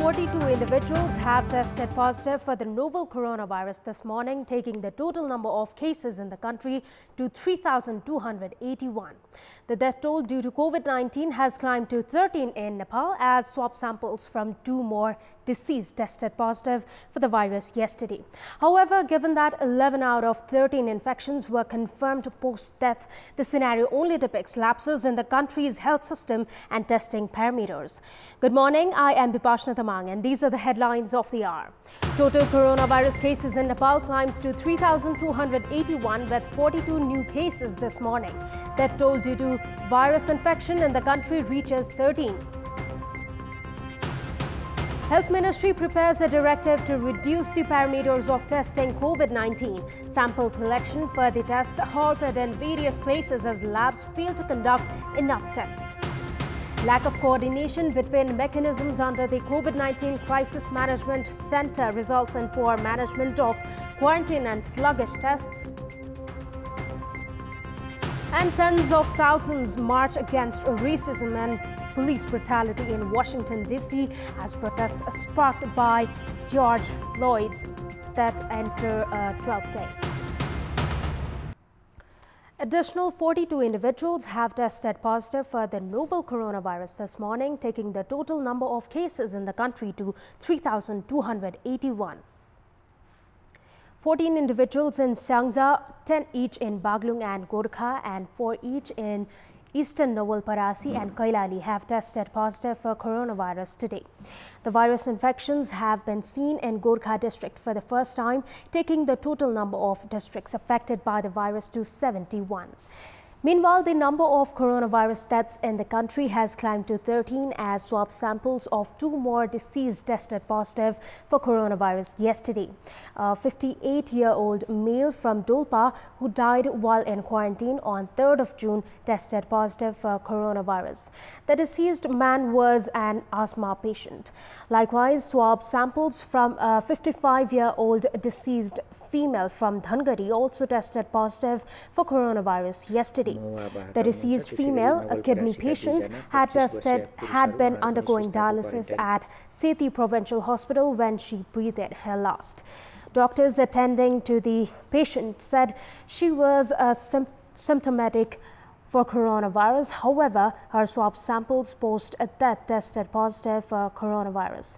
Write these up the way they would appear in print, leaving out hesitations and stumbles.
42 individuals have tested positive for the novel coronavirus this morning, taking the total number of cases in the country to 3,281. The death toll due to COVID-19 has climbed to 13 in Nepal as swab samples from 2 more deceased tested positive for the virus yesterday. However, given that 11 out of 13 infections were confirmed post-death, the scenario only depicts lapses in the country's health system and testing parameters. Good morning, I am Bipashna Tamang, and these are the headlines of the hour. Total coronavirus cases in Nepal climbs to 3,281 with 42 new cases this morning. Death toll due to virus infection in the country reaches 13. Health Ministry prepares a directive to reduce the parameters of testing COVID-19. Sample collection for the test halted in various places as labs fail to conduct enough tests. Lack of coordination between mechanisms under the COVID-19 Crisis Management Center results in poor management of quarantine and sluggish tests. And tens of thousands march against racism and police brutality in Washington, D.C. as protests sparked by George Floyd's death enter a 12th day. Additional 42 individuals have tested positive for the novel coronavirus this morning, taking the total number of cases in the country to 3,281. 14 individuals in Syangja, 10 each in Baglung and Gorkha, and 4 each in Eastern Novalparasi and Kailali have tested positive for coronavirus today. The virus infections have been seen in Gorkha district for the first time, taking the total number of districts affected by the virus to 71. Meanwhile, the number of coronavirus deaths in the country has climbed to 13 as swab samples of 2 more deceased tested positive for coronavirus yesterday. A 58-year-old male from Dolpa who died while in quarantine on 3rd of June tested positive for coronavirus. The deceased man was an asthma patient. Likewise, swab samples from a 55-year-old deceased female from Dhangari also tested positive for coronavirus yesterday. The deceased female, a kidney patient, had been undergoing dialysis at Sethi Provincial Hospital when she breathed her last. Doctors attending to the patient said she was symptomatic for coronavirus. However, her swab samples post-death tested positive for coronavirus.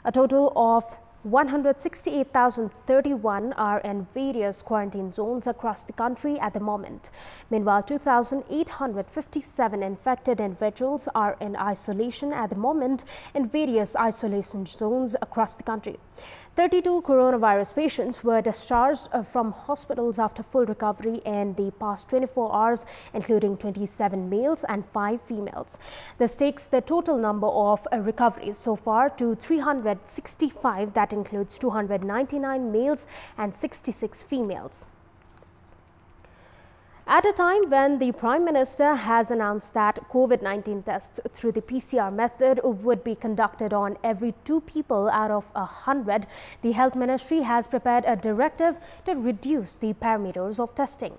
A total of 168,031 are in various quarantine zones across the country at the moment. Meanwhile, 2,857 infected individuals are in isolation at the moment in various isolation zones across the country. 32 coronavirus patients were discharged from hospitals after full recovery in the past 24 hours, including 27 males and 5 females. This takes the total number of recoveries so far to 365, that includes 299 males and 66 females. At a time when the Prime Minister has announced that COVID-19 tests through the PCR method would be conducted on every 2 people out of 100, the Health Ministry has prepared a directive to reduce the parameters of testing.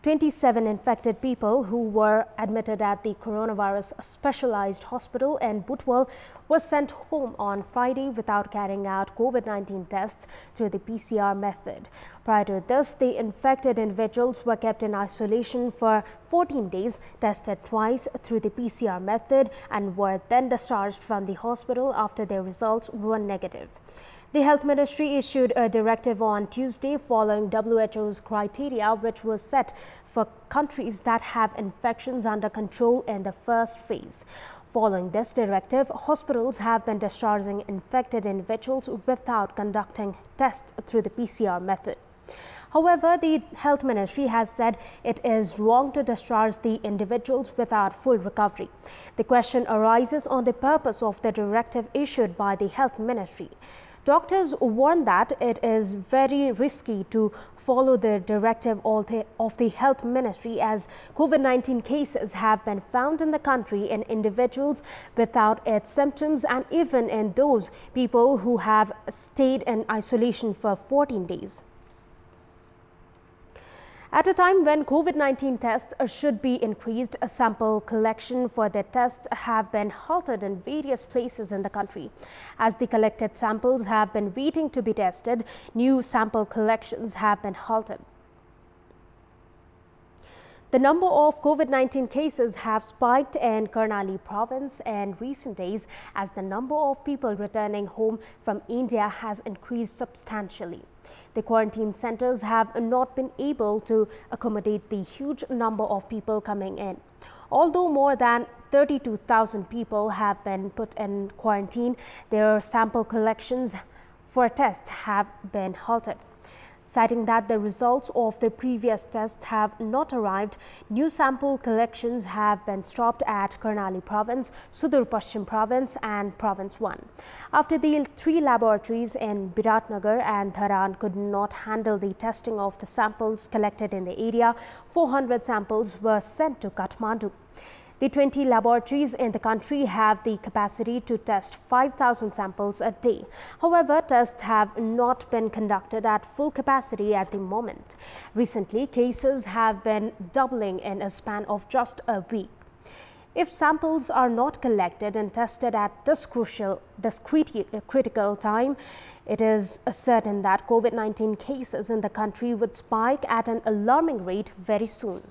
27 infected people who were admitted at the coronavirus specialized hospital in Butwal were sent home on Friday without carrying out COVID-19 tests through the PCR method. Prior to this, the infected individuals were kept in isolation for 14 days, tested twice through the PCR method, and were then discharged from the hospital after their results were negative. The Health Ministry issued a directive on Tuesday following WHO's criteria, which was set for countries that have infections under control in the first phase. Following this directive, hospitals have been discharging infected individuals without conducting tests through the PCR method. However, the Health Ministry has said it is wrong to discharge the individuals without full recovery. The question arises on the purpose of the directive issued by the Health Ministry. Doctors warn that it is very risky to follow the directive of the Health Ministry, as COVID-19 cases have been found in the country in individuals without its symptoms and even in those people who have stayed in isolation for 14 days. At a time when COVID-19 tests should be increased, a sample collection for the tests have been halted in various places in the country. As the collected samples have been waiting to be tested, new sample collections have been halted. The number of COVID-19 cases have spiked in Karnali province in recent days as the number of people returning home from India has increased substantially. The quarantine centers have not been able to accommodate the huge number of people coming in. Although more than 32,000 people have been put in quarantine, their sample collections for tests have been halted. Citing that the results of the previous tests have not arrived, new sample collections have been stopped at Karnali province, Sudur Pashchim province and Province 1. After the three laboratories in Biratnagar and Dharan could not handle the testing of the samples collected in the area, 400 samples were sent to Kathmandu. The 20 laboratories in the country have the capacity to test 5,000 samples a day. However, tests have not been conducted at full capacity at the moment. Recently, cases have been doubling in a span of just a week. If samples are not collected and tested at this critical time, it is certain that COVID-19 cases in the country would spike at an alarming rate very soon.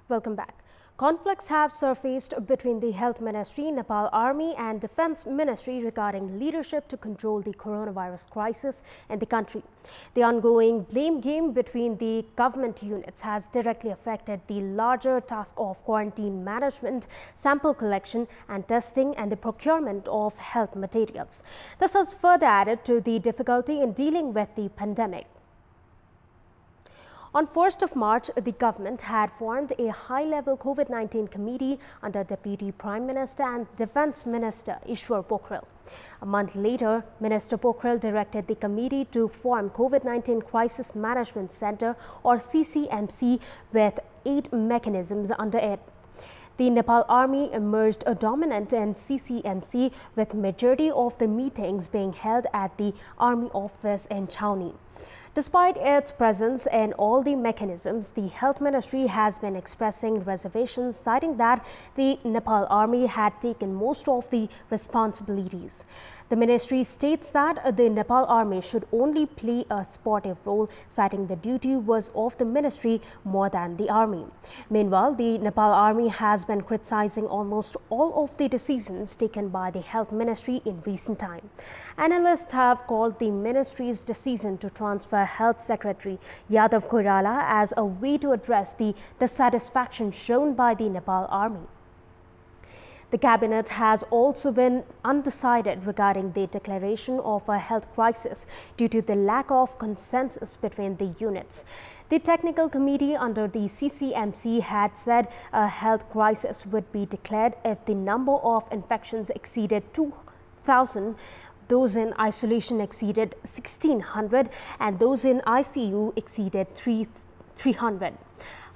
Welcome back. Conflicts have surfaced between the Health Ministry, Nepal Army and Defence Ministry regarding leadership to control the coronavirus crisis in the country. The ongoing blame game between the government units has directly affected the larger task of quarantine management, sample collection and testing and the procurement of health materials. This has further added to the difficulty in dealing with the pandemic. On 1st of March, the government had formed a high-level COVID-19 committee under Deputy Prime Minister and Defence Minister Ishwar Pokhrel. A month later, Minister Pokhrel directed the committee to form COVID-19 Crisis Management Centre or CCMC with 8 mechanisms under it. The Nepal Army emerged dominant in CCMC with majority of the meetings being held at the Army office in Chhaoni. Despite its presence in all the mechanisms, the Health Ministry has been expressing reservations, citing that the Nepal Army had taken most of the responsibilities. The ministry states that the Nepal Army should only play a supportive role, citing the duty was of the ministry more than the army. Meanwhile, the Nepal Army has been criticizing almost all of the decisions taken by the Health Ministry in recent time. Analysts have called the ministry's decision to transfer Health Secretary Yadav Koirala as a way to address the dissatisfaction shown by the Nepal Army. The cabinet has also been undecided regarding the declaration of a health crisis due to the lack of consensus between the units. The technical committee under the CCMC had said a health crisis would be declared if the number of infections exceeded 2,000, those in isolation exceeded 1,600 and those in ICU exceeded 300.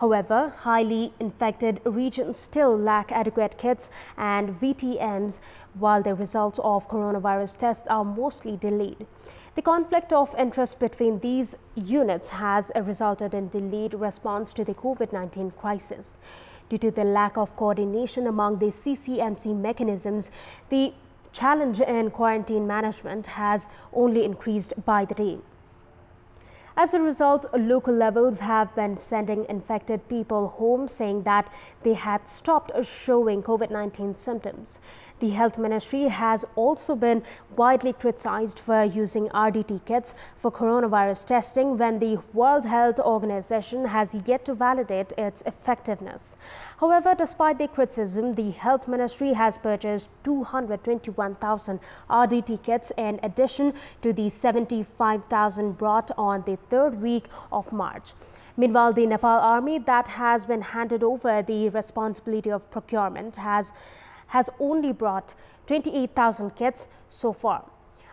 However, highly infected regions still lack adequate kits and VTMs, while the results of coronavirus tests are mostly delayed. The conflict of interest between these units has resulted in delayed response to the COVID-19 crisis. Due to the lack of coordination among the CCMC mechanisms, the challenge in quarantine management has only increased by the day. As a result, local levels have been sending infected people home, saying that they had stopped showing COVID-19 symptoms. The Health Ministry has also been widely criticized for using RDT kits for coronavirus testing when the World Health Organization has yet to validate its effectiveness. However, despite the criticism, the Health Ministry has purchased 221,000 RDT kits in addition to the 75,000 brought on the third week of March. Meanwhile, the Nepal Army that has been handed over the responsibility of procurement has only brought 28,000 kits so far.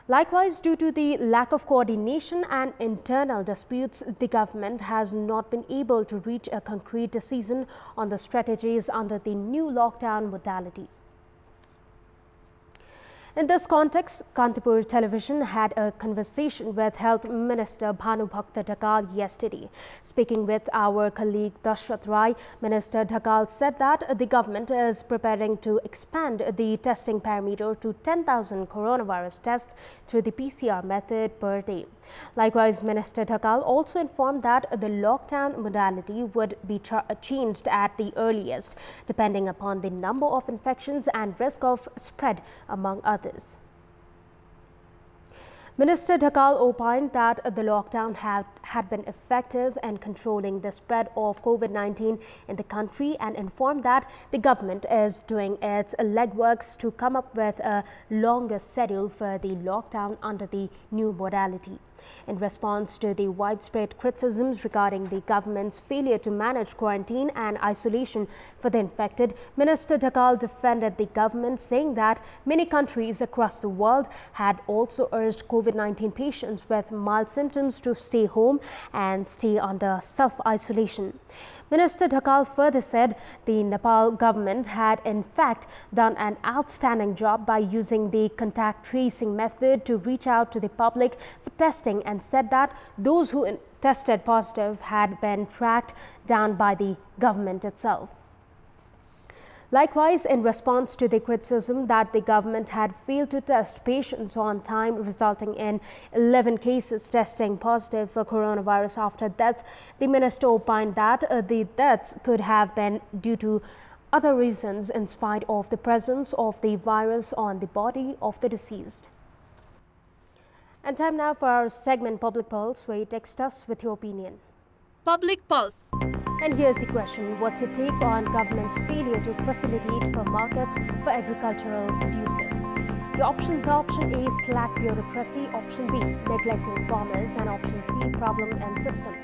Likewise, due to the lack of coordination and internal disputes, the government has not been able to reach a concrete decision on the strategies under the new lockdown modality. In this context, Kantipur television had a conversation with Health Minister Bhanubhakta Dhakal yesterday. Speaking with our colleague Dashrath Rai, Minister Dhakal said that the government is preparing to expand the testing parameter to 10,000 coronavirus tests through the PCR method per day. Likewise, Minister Dhakal also informed that the lockdown modality would be changed at the earliest, depending upon the number of infections and risk of spread, among others. Minister Dhakal opined that the lockdown had been effective in controlling the spread of COVID-19 in the country and informed that the government is doing its legworks to come up with a longer schedule for the lockdown under the new modality. In response to the widespread criticisms regarding the government's failure to manage quarantine and isolation for the infected, Minister Dhakal defended the government, saying that many countries across the world had also urged COVID-19 patients with mild symptoms to stay home and stay under self-isolation. Minister Dhakal further said the Nepal government had in fact done an outstanding job by using the contact tracing method to reach out to the public for testing, and said that those who tested positive had been tracked down by the government itself. Likewise, in response to the criticism that the government had failed to test patients on time, resulting in 11 cases testing positive for coronavirus after death, the minister opined that the deaths could have been due to other reasons in spite of the presence of the virus on the body of the deceased. And time now for our segment Public Pulse, where you text us with your opinion. Public Pulse. And here's the question: what's your take on government's failure to facilitate for markets for agricultural produces? Your options are option A, slack bureaucracy, option B, neglecting farmers, and option C, problem and system.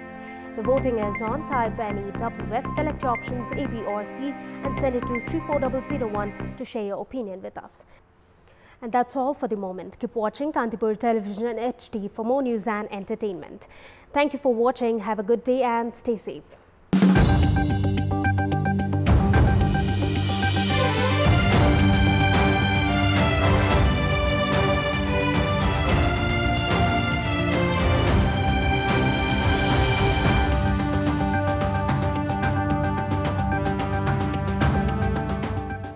The voting is on. Type any WS, select your options A, B or C and send it to 34001 to share your opinion with us. And that's all for the moment. Keep watching Kantipur Television in HD for more news and entertainment. Thank you for watching. Have a good day and stay safe.